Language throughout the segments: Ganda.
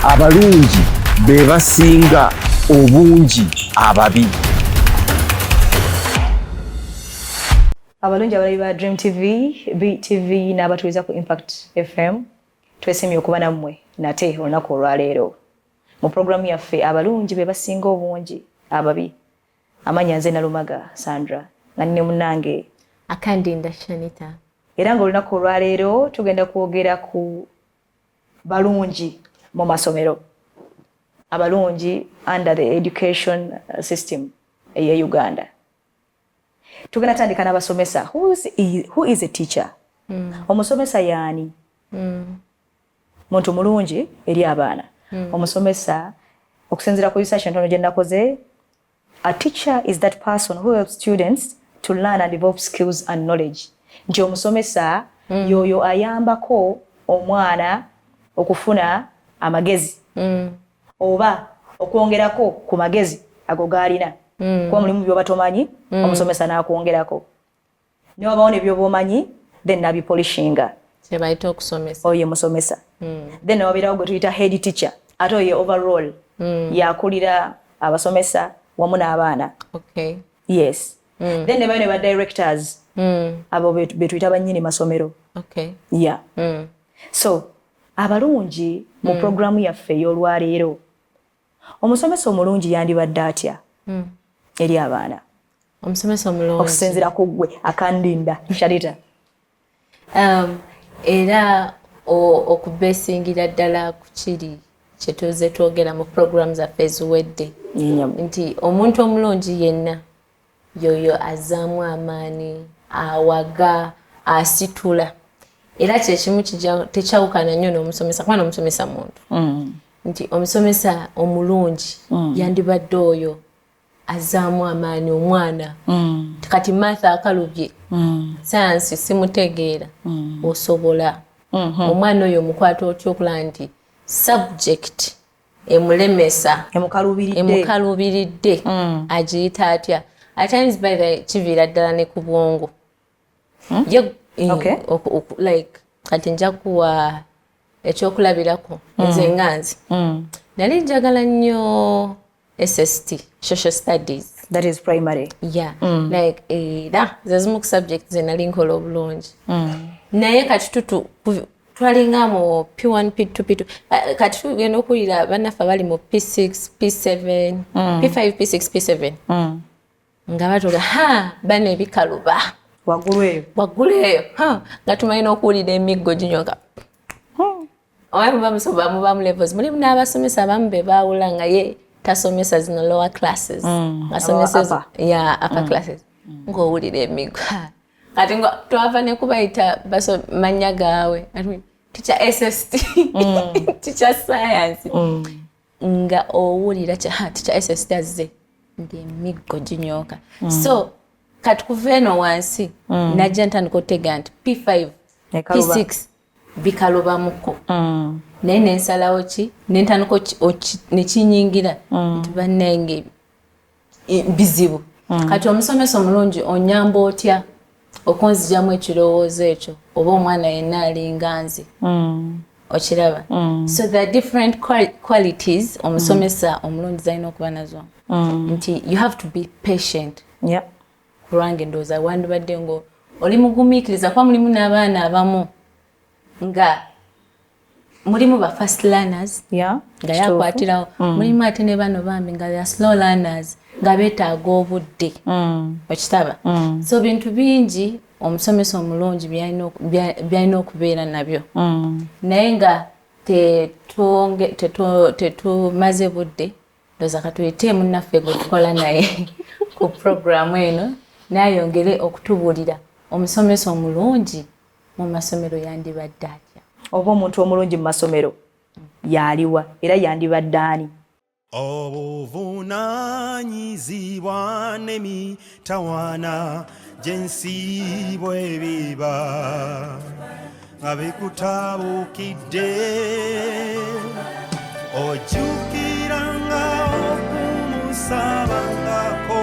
abalungi be basinga obungi ababi. Abalungi abali ba Dream TV, BTV n'abatuuza ku Impact FM twesimye okuba nammwe nate olunaku olwaleero mu programu yaffe abalungi be basinga obungi ababi. Amanya nze Nalumaga Sandra nga nne munnange Akandinda Shanita. Era nga olunaku olwaleero tugenda kwogera ku balungi mu masomero, abalungi under the education system eya Uganda. Tugenda tandika n'abasomesa. Who is a teacher? Omusomesa yaani? Muntu mulungi eri abaana. Omusomesa okusinziira ku research entono gye nakoze, a teacher is that person who helps students to learn and develop skills and knowledge. Nti omusomesa yoyo ayambako omwana okufuna amagezi oba okwongerako ku magezi ago gaalina. Kwa mulimu byoba tomanyi omusomesa n'akwongerako. Ne wabawo ne byoba omanyi then nabipolishinga. Kyebayita okusomesa. Oyo musomesa. Then wabeerawo gwe tuyita head teacher. Ate oyo overall yakulira abasomesa wamu n'abaana. Okay. Yes. Then ne bayo ne ba directors. Abo betuyita bannyini masomero. Okay. Yeah. So abalungi mu programu yaffe y'olwaleero, omusomesa omulungi yandibadde atya eri abaana? Omusomesa omulungi okusinziira ku ggwe Akandinda Shanita. Era okubesingira ddala ku kiri kye tuze twogera mu programu zaffe eziwedde nti omuntu omulungi yenna yoyo azaamu amaani, awaga, asitula. Era kyekimu tekyawukana nnyo n'omusomesa kubanga omusomesa muntu. Nti omusomesa omulungi yandibadde oyo azaamu amaani omwana. Kati Martha akalubye sayansi simutegeera osobola omwana oyo omukwata otya okulaba nti subject emulemesa emukalubiridde agiyita atya. At times by the kiviira ddala ne ku bwongo. Okay. Like kati nja kuwa ekyokulabirako nze nganzi nali njagala nnyo SST, social studies. That is primary. Yeah. Like era zezimu ku subject ze nali nkola obulungi. Naye kati twalinga mu P1, P2, P2. Kati tugenda okulira bannaffe bali mu P6, P7, P5, P6, P7. Nga batoga bano ebikaluba waggulu eyo nga tumanyi n'okuwulira emiggo ginyoka. Owamu bamusoba mubamu levels. Mulimu n'abasomesa abamu be baawula nga ye tasomesa zino lower classes. Asomesa upper classes. Ng'owulira emiggo. Kati twava ne kubayita mannya gaabwe. Teacher SST, teacher science. Nga owulira teacher SST azze. Ng'emiggo ginyoka. So kati kuva eno wansi najja ntandika otega nti P5 P6 bikalubamuko naye nensalawo ki nentandika nekinyingira nti bannange bizibu. Kati omusomesa omulungi onyamba otya okunzijamu ekirowoozo ekyo oba omwana yenna alinga nze okiraba. So there are different qualities omusomesa omulungi zalina okuba nazo nti you have to be patient. Yeah. Kurange ndoza wandibadde ngo oli mugumiikiriza kwa mulimu n'abaana abamu nga mulimu ba fast learners nga yakwatirawo mulimu ate ne bano bambi nga ya slow learners nga beetaaga obudde okitaba. So bintu bingi omusomesa omulungi byalina okubeera nabyo naye nga tetumaze budde ndoza katuyite munnaffe gwe tukola naye ku programu eno nayongere okutubuulira omusomesa omulungi mu masomero yandibadde atya oba omuntu omulungi mu masomero yaliwa era yandibadde ani? Obuvunaanyizibwa n'emitawaana gy'ensi bw'ebiba nga bikutabuukidde ojjukiranga okumusabangako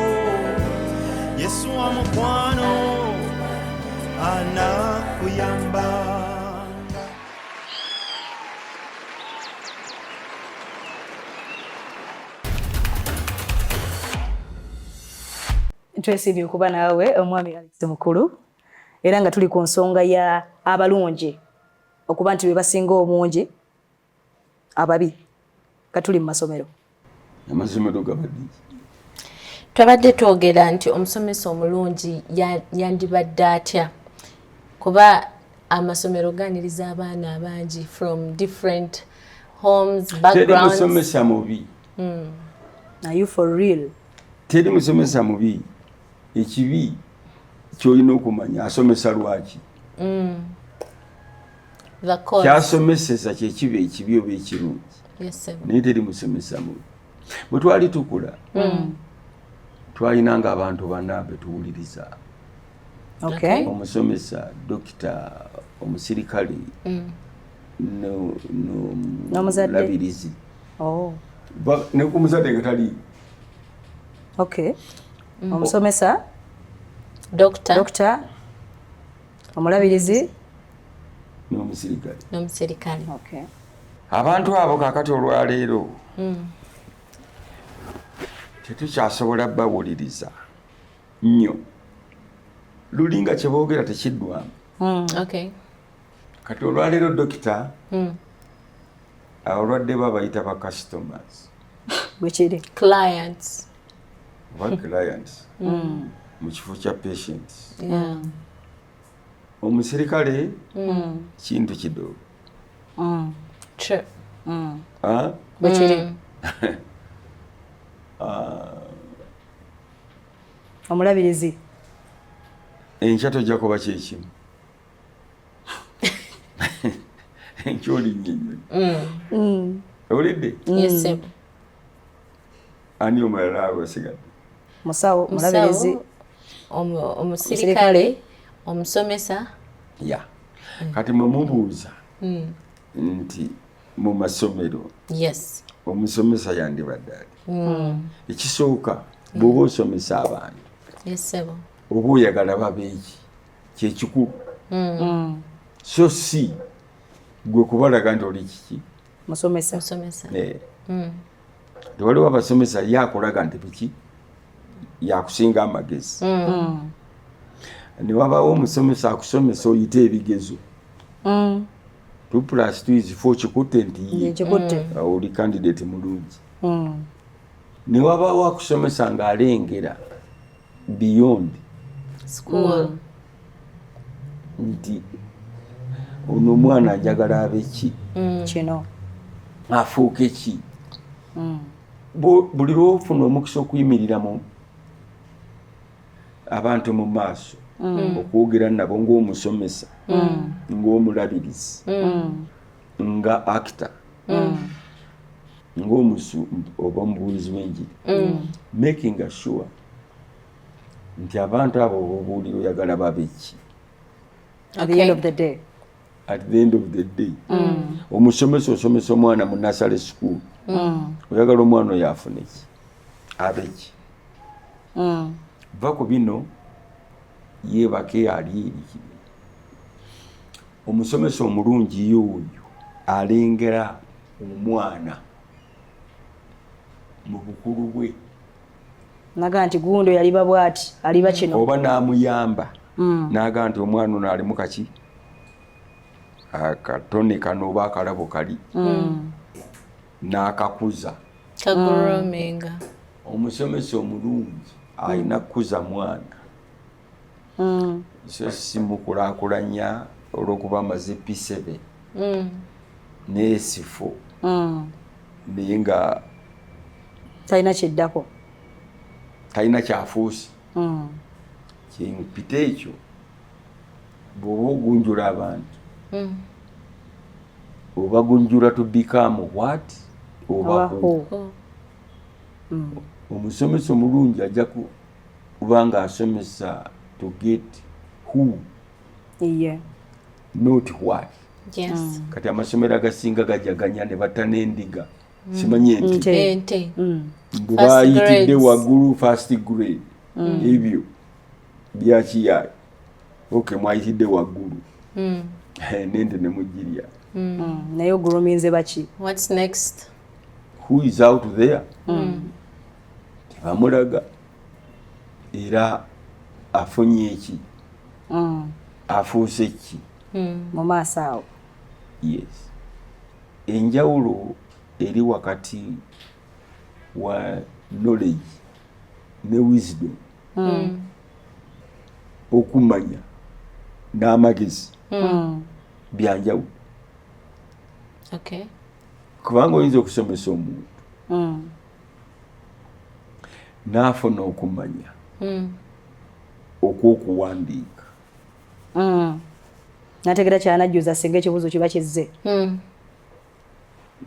Yesu wa mukwano anakuyamba. twesibye okuba naawe omwami Alex mukulu era nga tuli ku nsonga ya abalungi okuba nti bebasinga omungi ababi katuli mu masomero. Amasomero gabadde twabadde twogera nti omusomesa omulungi yandibadde atya kuba amasomero ganiriza abaana abangi from different homes backgrounds. Teri musomesa mubi. Are you for real? Teri musomesa mubi. Ekibi kyolina okumanya asomesa lwaki. The cause. Kyasomesesa kyekiba ekibi oba ekirungi. Yes, sir. Naye teri musomesa mubi. Bwe twali tukula twalinanga abantu bana betuwuliriza. Okay. Omusomesa, dokita, omusirikale n'omulabirizi. Oh. Ne ku muzadde nga tali. Okay. Omusomesa, Doctor, omulabirizi n'omusirikale. Okay. Abantu abo kakati olwaleero tetukyasobola bawuliriza nnyo. Lulinga kye boogera tekiddwamu. Okay. Kati olwaleero dokita abalwadde babayita ba customers. Bwekiri. Clients. Oba clients. Mu kifo kya patients. Yeah. Omusirikale kintu kidogo. True. Bwekiri. Omulabirizi. Enkya tojja kuba kyekimu. Enkyoli nnyinyi. Owulidde? Yes, sir. Ani omulala abo asigadde? Musawo, omulabirizi. Omusirikale, omusomesa. Ya. Kati mwe mubuuza nti mu masomero Yes. omusomesa yandibadde ati. Ekisooka bw'oba osomesa abantu. Yes, sir. Oba oyagala babeeki kyekikulu. So si gwe kubalaga nti oli kiki Musomesa. tewaliwo abasomesa yakulaga nti biki yakusinga amagezi. Ne wabaawo omusomesa akusomesa oyite ebigezo. 2+2 is 4 kikutte nti ye oli candidate mulungi. Ne wabaawo akusomesa ng'alengera beyond School. nti ono omwana njagala abe ki Kino. afuuke ki. Buli lwofuna omukisa okuyimirira mu abantu mu maaso okwogera nabo ng'omusomesa ng'omulabirizi nga actor oba omubuulizi w'enjiri making sure nti abantu abo obuulira oyagala babe ki At the end of the day. at the end of the day. Omusomesa osomesa omwana mu nursery school. Oyagala omwana oyo afune ki abe ki. Va ku bino yeebake ali eri. Omusomesa omulungi y'oyo alengera omwana mu bukulu bwe. Naga nti gundo yaliba bwati aliba kino. Oba n'amuyamba n'aga nti omwana ono alimu kaki akatone kano oba akalabo kali n'akakuza. Kagurominga. Omusomesa omulungi alina kukuza mwana. So si mukulaakulanya olw'okuba amaze P7 n'esifo naye nga talina kiddako. talina kyafuusi. Kimpita ekyo bw'oba ogunjula abantu oba gunjula to become what oba who. Omusomesa omulungi ajja kubanga asomesa to get who not what. Yes. Kati amasomero agasinga gajaganya ne batta n'endiga simanyi ente bwe baayitidde waggulu first grade ebyo byakiyayi mwayitidde waggulu n'ente ne mugirya. Naye oguruminze baki. What's next? Who is out there? Tebamulaga. era afunye eki afuuse ki mu maaso awo. yes enjawulo eri wakati wa knowledge ne wisdom okumanya n'amagezi byanjawulo Okay. kubanga oyinza okusomesa omuntu n'afuna okumanya okw'okuwandiika nategera kyanajjuza singa ekibuuzo kiba kizze.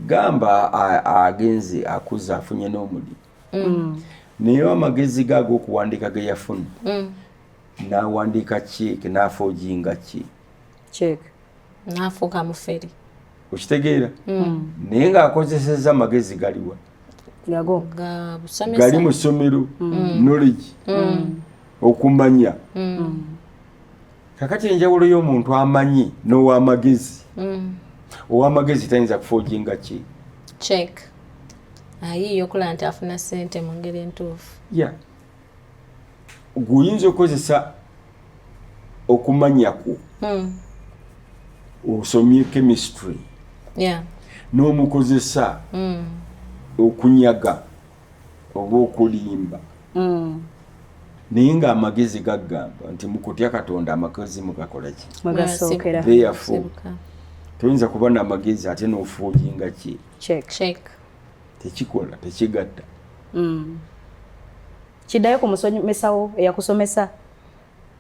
gamba agenze akuza afunye n'omulimu naye amagezi ge ag'okuwandiika ge yafuna n'awandiika cheeke n'afoojinga cheeke n'afuuka muferi. okitegeera naye ng'akozeseza amagezi galiwa yago Nga busomesa. gali mu ssomero knowledge okumanya kakati enjawulo y'omuntu amanyi n'ow'amagezi ow'amagezi tayinza kufoojinga Check. Ayiyo okulaba nti afuna ssente mu ngeri entuufu. ya guyinza okukozesa okumanya kwo osomye chemistry Yeah. n'omukozesa okunyaga oba okulimba naye ng'amagezi gaggamba nti mu kutya Katonda amagezi mugakola ki mwegasookera. therefore Sibuka. toyinza kuba n'amagezi ate n'ofuujinga cheeke Check. tekikola tekigatta kiddayo ku musomesawo eyakusomesa.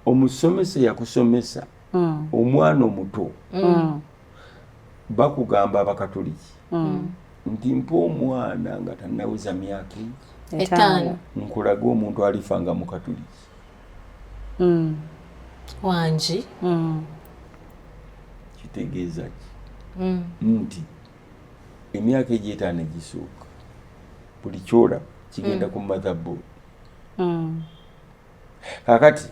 omusomesa yakusomesa omwana omuto bakugamba abakatoliki nti mpa omwana nga tannaweza myaka Etaano. nkulaga omuntu alifanga mu katoliki Wangi. kitegeeza ki nti emyaka egy'etaano egisooka buli kyola kigenda ku motherboard kakati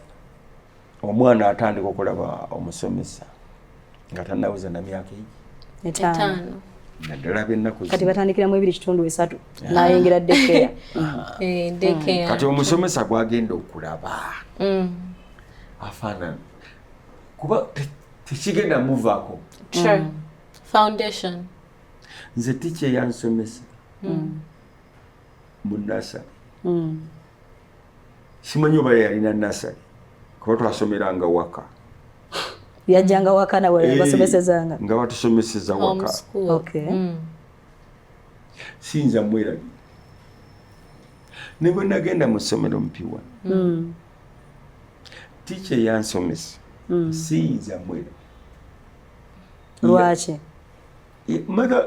omwana atandika okulaba omusomesa nga tannaweza na myaka Etaano. naddala b'ennaku kati batandikiramu 2.3 n'ayingira daycare. Daycare. kati omusomesa gwagenda okulaba afaanana kuba tekigenda muvaako. Sure. Foundation. nze tica eyansomesa mu nasari simanyi oba yalina nasari kuba twasomeranga waka yajjanga waka nawe basomesezanga nga batusomeseza waka. Homeschool. okay siyinza mwerabira ne bwe nagenda mu ssomero mpiwa tica eyansomesa siyinza mwerabira. lwaki maka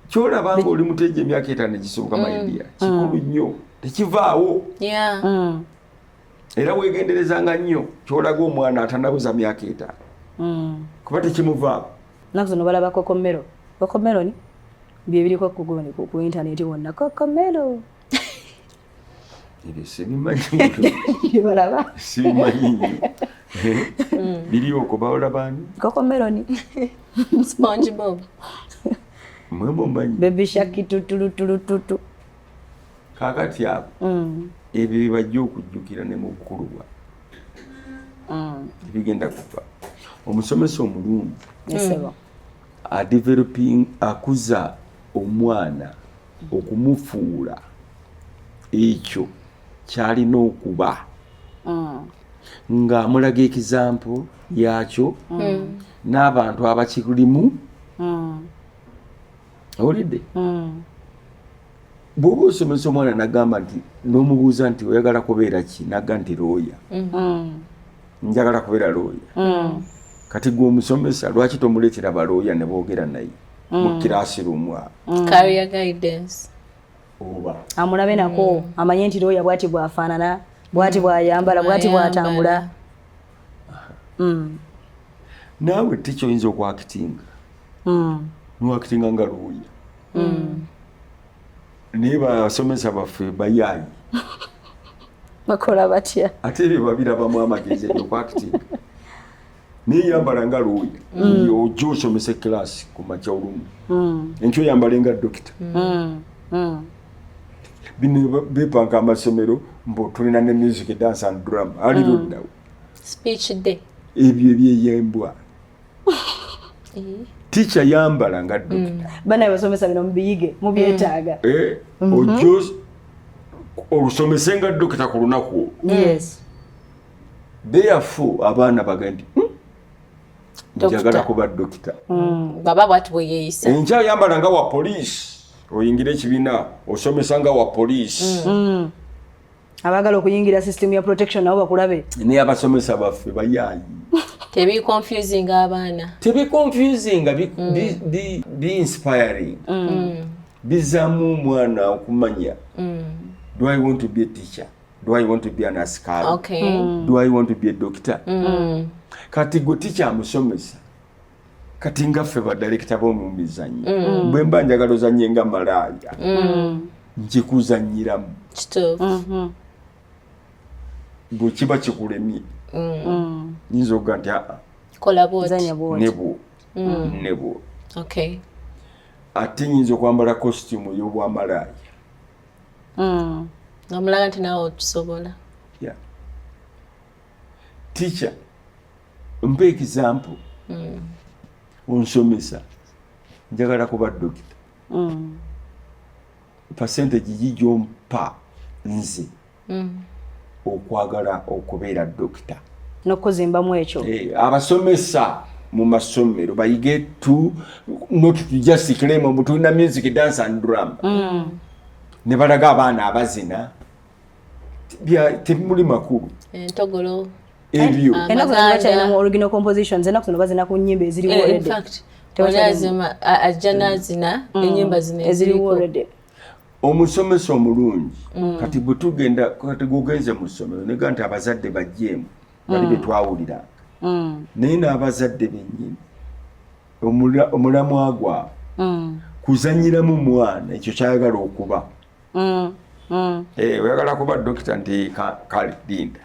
kyolaba nga oli muteja emyaka etaano egisoboka mayindiya kikulu nnyo tekivaawo Yeah. era weegenderezanga nnyo kyolaga omwana atanabuza myaka etaano kuba tekimuvaako. naku zino balaba kokomero. Kokomero ni byebiriko kugoni ku intaneti wonna kokomero ebyo sibimanyi balaba sibimanyi nnyo biri okwo baolabani kokomero ni SpongeBob. mwe mumanyi baby shark tutulutulututu. kaakati abo ebyo bibajja okujjukira ne mu bukulu bwa ebigenda kuva. Omusomesa omulungi esebo adeveloping akuza omwana okumufuula ekyo kyalina okuba ng'amulaga ekizampo yakyo n'abantu abakirimu. Owulidde bw'oba osomesa omwana nagamba nti n'omubuuza nti oyagala kubeera ki nagga nti looya njagala kubeera looya kati gwe omusomesa lwaki tomuleetera balooya ne boogera naye mu kirasirumu Career guidance. oba amulabe nako amanye nti looya bwati bwafaanana bwati bwayambala bwati bwatambula. naawe tikyoyinza okwakitinga niwakitinga nga looya naye basomesa baffe bayaayi bakola batya ate ebyo babirabamu amagezi ebyokwakitinga neyambala nga looya ojja osomesa ekirasi ku makya olumu enkyo oyambale nga dokita bino bepanka amasomero mbo tulina ne music dance and drama ali luddawo speech day ebyo ebyeyembwa teacher yambala nga dokita bana basomesa bino mubiyige mubyetaaga ojo olusomese nga dokita ku lunaku yes therefore abaana bagandi njagala kuba dokita baba bwati bweyeyisa enkya yambala nga wa police oyingira ekibiina osomesa nga wa police abagala okuyingira system ya protection nabo bakulabe naye abasomesa baffe bayaayi tebi confusing abaana tebi confusing be inspiring bizamu omwana okumanya do I want to be a teacher, do I want to be an askari, do I want to be a doctor kati go teacher amusomesa kati ngaffe badirector b'omu mizannyo bwe mba njagala ozannye nga malaaya njikuzannyiramu kituufu bwe kiba kikulemye nyinza okuga nti kola bwoti nebo ate nyinza okwambala costume y'obwamalaaya omulaga nti nawe otusobola teacher mpa example onsomesa njagala kuba dokita percentage gijompa nze okwagala okubeera dokita n'okuzimbamu ekyo abasomesa mu masomero bayige to not to just claim tulina music dance and drama ne balaga abaana abazina temuli makulu entogolo ebyo enaku zino mu original compositions enaku zino bazina ku nnyimba eziriwo already olazima ajja nazina ennyimba zino eziriwo already omusomesa omulungi kati bwe tugenda kati gugenze mu ssomero nega nti abazadde bajjeemu bali betwawuliranga naye n'abazadde bennyini omulamwa gwabwe kuzannyiramu mwana ekyo kyayagala okuba oyagala kuba dokita nti kale linda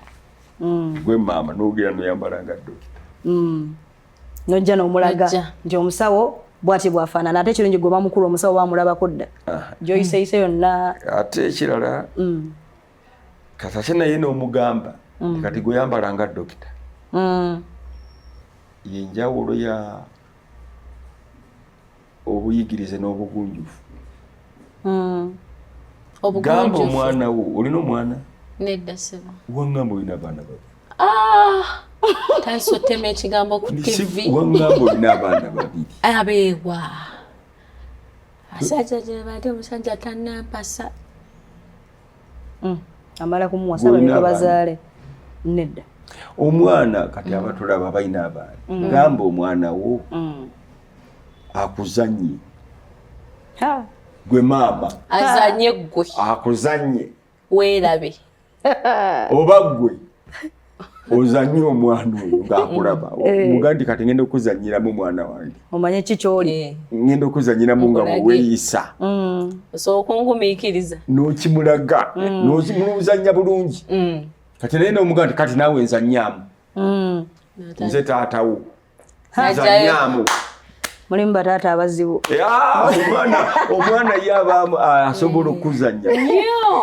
gwe maama n'ogera noyambala nga dokita nojja n'omulaga nti omusawo bwati bwafaanana ate ekirungi gwe bamukulu omusawo bamulabako dda gyoyiseyise yonna ate ekirala kati ate naye n'omugamba kati gwe yambala nga dokita yenjawulo ya obuyigirize n'obugunjufu gamba omwana wo olina omwana nedda sebo wangamba olina abaana babiri tanso tema ekigambo ku TV wangamba olina abaana babiri abeewa asajja gye bade omusajja tannampasa amala kumuwasa baleka bazaale nedda omwana kati abatulaba balina abaana gamba omwana wo akuzannye gwe maama azanye gwe akuzannye weerabe oba gwe ozannye omwana oyo ng'akulaba muga nti kati ngenda okuzannyiramu omwana wange omanye ki kyoli ngenda okuzannyiramu nga bweweeyisa osooka ongumiikiriza n'okimulaga n'ozannya bulungi kati naye n'omuga nti kati naawe nzannyamu nze taatawo nzannyamu mulimu bataata abazibu omwana ye abaamu asobola okuzannya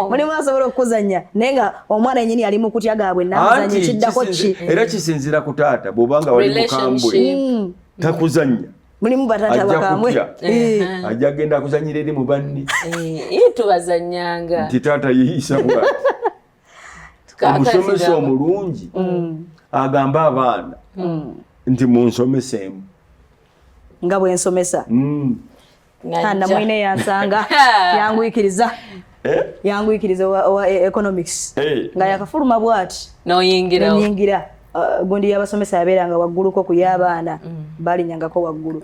mulimu asobola okuzannya naye nga omwana yenyini ali mu kutya gaabwe namuzannya kiddako ki era kisinzira ku taata bw'obanga wali mukambwe takuzannya mulimu bataata bakambwe ajja genda akuzannyira eri mu banne tubazannyanga nti taata yeyisa bwati omusomesa omulungi agamba abaana nti munsomeseemu nga bwensomesa namwine yansanga yangwikiriza owa economics nga yakafuluma bwati noyingira gundi yabasomesa yabeeranga wagguluko ku y'abaana balinyangako waggulu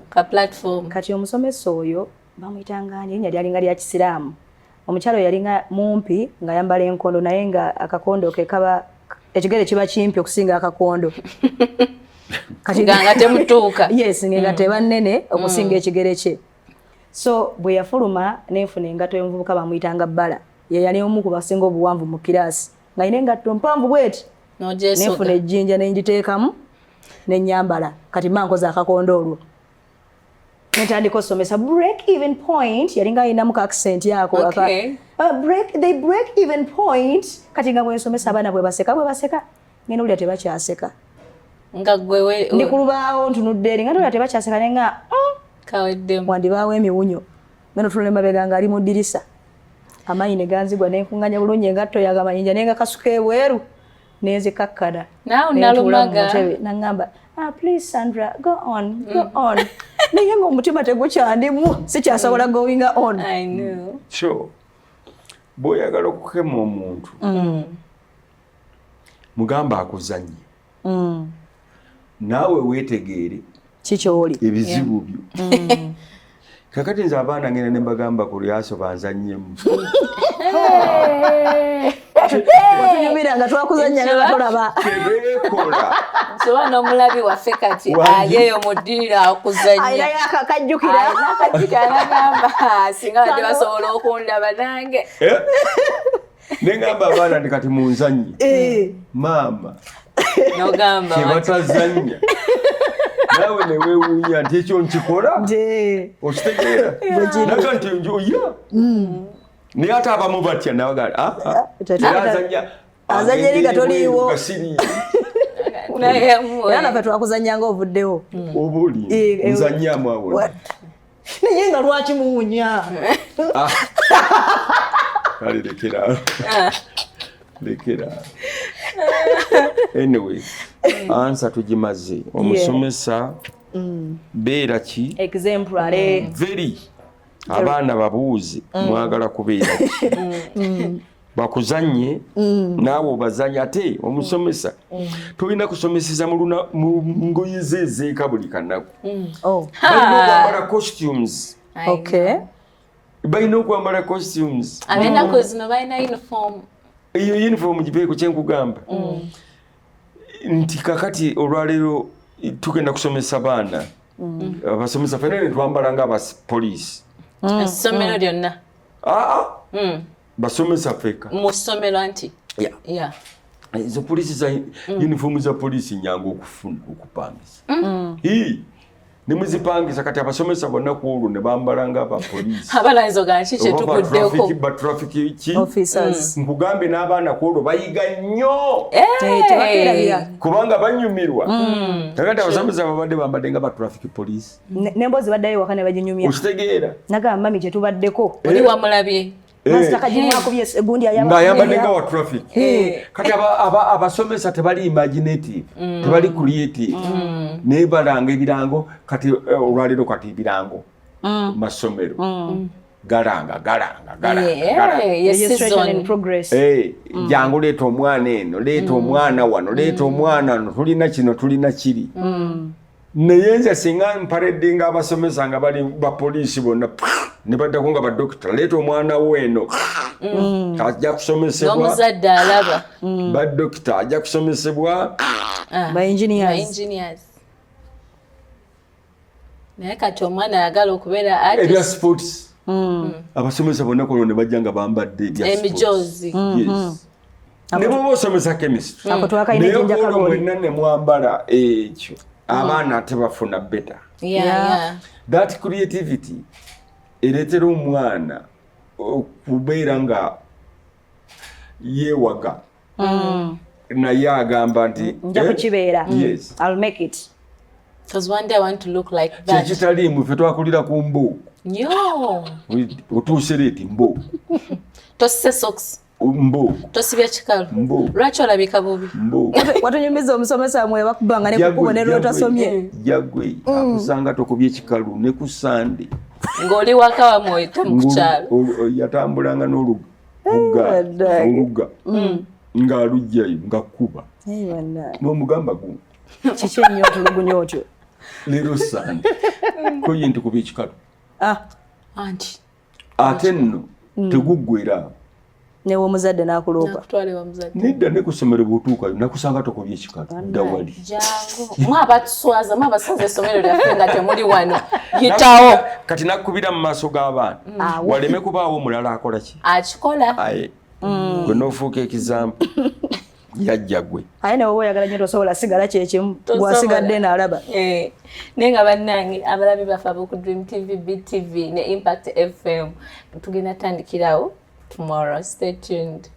kati omusomesa oyo bamuyitanga erinnya lyalinga lya kisiraamu omukyalo yalinga mumpi nga yambala enkondo naye nga akakondo ke kaba ekigere kiba kimpi okusinga akakondo nga temutuuka yes nga teba nnene okusinga ekigere kye so bwe yafuluma nenfuna engato y'omuvubuka bamuyitanga bbala ye yali omu ku basinga obuwanvu mu kiraasi nga yina engatto mpanvu bweti nenfuna ejjinja nenjiteekamu nenyambala kati mba nkoze akakondo olwo netandika osomesa break even point yalinga ayinamu ka accent yako Okay. they break even point kati nga bwensomesa abaana bwe baseka ngenda olya tebakyaseka nga gwewe ndi ku lubaawo ntunudde eri nga olya tebakyaseka nenga kaweddemu wandibaawo emiwunyo ngeno tunula emabega nga ali mu ddirisa amaanyi ne ganzigwa nenkunganya bulungi engatto yagamayinja nenga kasuka ebweru nenzikakkana naawe nalumaga nangamba please Sandra go on naye nga omutima tegukyandimu sikyasobola going on. I know. So bw'oyagala okukema omuntu mugamba akuzannye naawe weetegeere kikyoli ebizibu byo kakati nze abaana ngenda ne mbagamba ku lyaso banzannyemu tunyumira nga twakuzannya nga tolaba tebeekola soba n'omulabi waffe kati ayeyo muddirira akuzannya ayinayo akakajjukira nagamba singa badde basobola okundaba nange nengamba abaana ndi kati munzannye maama nogamba tebatazannya nawe neweewuunya nti ekyo nkikola okitegeera naga nti njoya naye ate abamu batya azannya eri nga toliiwo era naffe twakuzannyanga ovuddewo oba oli nzannyamu awo naye nga lwaki muwunya kale lekera anyway ansa tugimaze omusomesa beera ki exemplary very abaana babuuze mwagala kubeera ki bakuzanye naawe obazanye ate omusomesa tolina kusomeseza mu ngoye ze ezeeka buli kanaku balina okwambala costumes balina okwambala costumes ab'ennaku zino balina uniform eyo uniform gibeeko kyenkugamba nti kakati olwaleero tugenda kusomesa baana abasomesa fena netwambala nga abapoliisi essomero lyonna basomesa feka mu ssomero anti ezo poliisi za uniform za poliisi nyangu okupangisa nemuzipangisa kati abasomesa bonna ku olwo ne bambala nga abapoliisi abalanzo ganki kyetuguddeko batraffic officers nkugambe n'abaana ku olwo bayiga nnyo kubanga banyumirwa kakati abasomesa babadde bambadde nga batraffic police nembozi baddayo waka ne baginyumya okitegeera nagamba mami kyetubaddeko oli wamulabye ng'ayambadde nga wa traffic kati abasomesa tebali imaginative tebali creative naye balanga ebirango kati olwaleero kati ebirango masomero galanga jangu leeta omwana eno leeta omwana wano leeta omwana no tulina kino tulina kiri naye nze singa mparedde nga abasomesa nga bali bapoliisi bonna ne baddako nga badokita leeta omwana weno ajja kusomesebwa n'omuzadde alaba badokita ajja kusomesebwa ba engineers naye kati omwana ayagala okubeera ebya sports abasomesa bonna kono ne bajja nga bambadde emijoozi ne bwoba osomesa chemistry naye olwo mwenna ne mwambala ekyo abaana tebafuna beta that creativity ereetera omwana okubeera nga yeewaga naye agamba nti nja kukibeera I'll make it because one day I want to look like that kyekitaliimu ffe twakulira ku mbo otuuse leeti mbo tosise socks mbo tosibya kikalu lwaki olabika bubi watunyumiza omusomesa mwe bakubanga ne kukubonera lwotasomye jagwe akusanga tokubye ekikalu ne ku sande ng'oli waka wamwe mu kukyalo yatambulanga n'oluga ng'alugjayo ngakkuba n'omugamba gumu kiki ennyo otulugunya otyo leero sande koye nti kubye ekikalu anti ate nno teguggwera newe omuzadde n'akuloopa nedda ne ku ssomero bw'otuukayo nakusanga tokubye ekikalu dda wali mwe abatuswaza mwe abasinza essomero lyaffe nga temuli wano yitawo kati nakkubira mu maaso g'abaana waleme kubaawo omulala akola ki akikola gwe n'ofuuka ekizampu yajja gwe aye nawe oyagala nnyo tosobola sigala kyekimu gwasigadde n'alaba naye nga bannange abalabi baffe ab'oku Dream TV, BTV ne Impact FM tugenda tandikirawo tomorrow. Stay tuned.